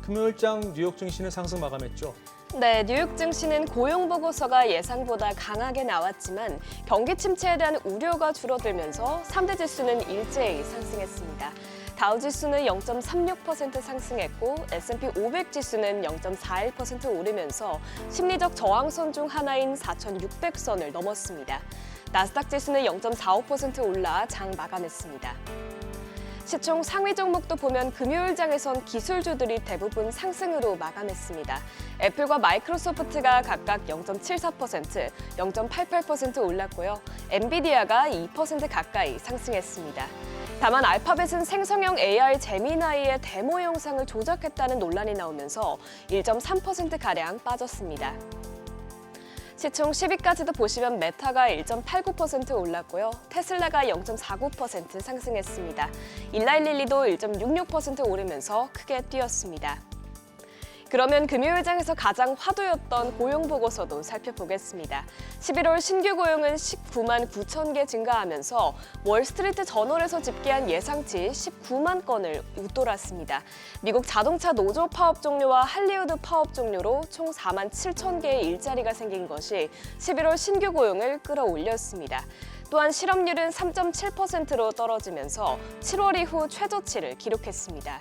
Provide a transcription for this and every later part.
금요일장 뉴욕 증시는 상승 마감했죠. 네, 뉴욕 증시는 고용 보고서가 예상보다 강하게 나왔지만 경기 침체에 대한 우려가 줄어들면서 3대 지수는 일제히 상승했습니다. 다우 지수는 0.36% 상승했고 S&P 500 지수는 0.41% 오르면서 심리적 저항선 중 하나인 4,600선을 넘었습니다. 나스닥 지수는 0.45% 올라 장 마감했습니다. 시총 상위 종목도 보면 금요일장에선 기술주들이 대부분 상승으로 마감했습니다. 애플과 마이크로소프트가 각각 0.74%, 0.88% 올랐고요. 엔비디아가 2% 가까이 상승했습니다. 다만 알파벳은 생성형 AI 제미나이의 데모 영상을 조작했다는 논란이 나오면서 1.3%가량 빠졌습니다. 시총 10위까지도 보시면 메타가 1.89% 올랐고요. 테슬라가 0.49% 상승했습니다. 일라일릴리도 1.66% 오르면서 크게 뛰었습니다. 그러면 금요일장에서 가장 화두였던 고용 보고서도 살펴보겠습니다. 11월 신규 고용은 19만 9천 개 증가하면서 월스트리트 저널에서 집계한 예상치 19만 건을 웃돌았습니다. 미국 자동차 노조 파업 종료와 할리우드 파업 종료로 총 4만 7천 개의 일자리가 생긴 것이 11월 신규 고용을 끌어올렸습니다. 또한 실업률은 3.7%로 떨어지면서 7월 이후 최저치를 기록했습니다.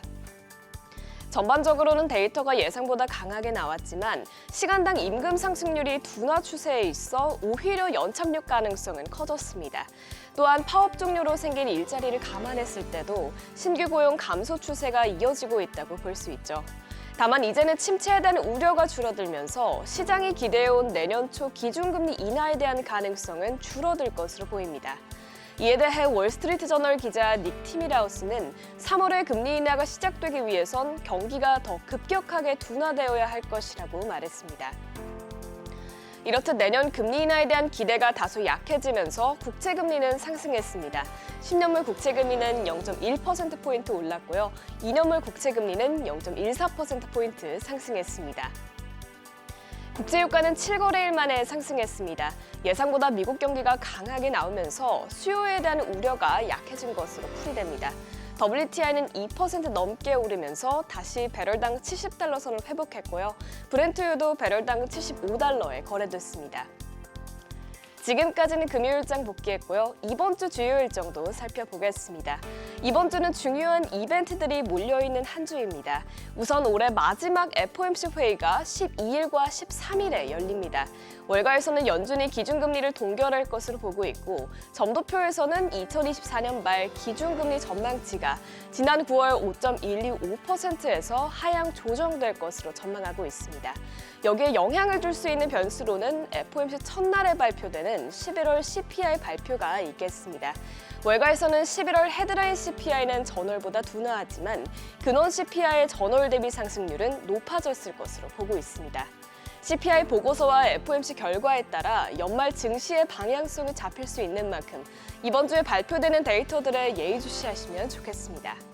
전반적으로는 데이터가 예상보다 강하게 나왔지만 시간당 임금 상승률이 둔화 추세에 있어 오히려 연착륙 가능성은 커졌습니다. 또한 파업 종료로 생긴 일자리를 감안했을 때도 신규 고용 감소 추세가 이어지고 있다고 볼 수 있죠. 다만 이제는 침체에 대한 우려가 줄어들면서 시장이 기대해온 내년 초 기준금리 인하에 대한 가능성은 줄어들 것으로 보입니다. 이에 대해 월스트리트 저널 기자 닉 티미라우스는 3월에 금리 인하가 시작되기 위해선 경기가 더 급격하게 둔화되어야 할 것이라고 말했습니다. 이렇듯 내년 금리 인하에 대한 기대가 다소 약해지면서 국채금리는 상승했습니다. 10년물 국채금리는 0.1%포인트 올랐고요. 2년물 국채금리는 0.14%포인트 상승했습니다. 국제유가는 7거래일 만에 상승했습니다. 예상보다 미국 경기가 강하게 나오면서 수요에 대한 우려가 약해진 것으로 풀이됩니다. WTI는 2% 넘게 오르면서 다시 배럴당 70달러 선을 회복했고요. 브렌트유도 배럴당 75달러에 거래됐습니다. 지금까지는 금요일장 복귀했고요. 이번 주 주요 일정도 살펴보겠습니다. 이번 주는 중요한 이벤트들이 몰려있는 한 주입니다. 우선 올해 마지막 FOMC 회의가 12일과 13일에 열립니다. 월가에서는 연준이 기준금리를 동결할 것으로 보고 있고 점도표에서는 2024년 말 기준금리 전망치가 지난 9월 5.125%에서 하향 조정될 것으로 전망하고 있습니다. 여기에 영향을 줄 수 있는 변수로는 FOMC 첫날에 발표되는 11월 CPI 발표가 있겠습니다. 월가에서는 11월 헤드라인 CPI는 전월보다 둔화하지만 근원 CPI의 전월 대비 상승률은 높아졌을 것으로 보고 있습니다. CPI 보고서와 FOMC 결과에 따라 연말 증시의 방향성이 잡힐 수 있는 만큼 이번 주에 발표되는 데이터들에 예의주시하시면 좋겠습니다.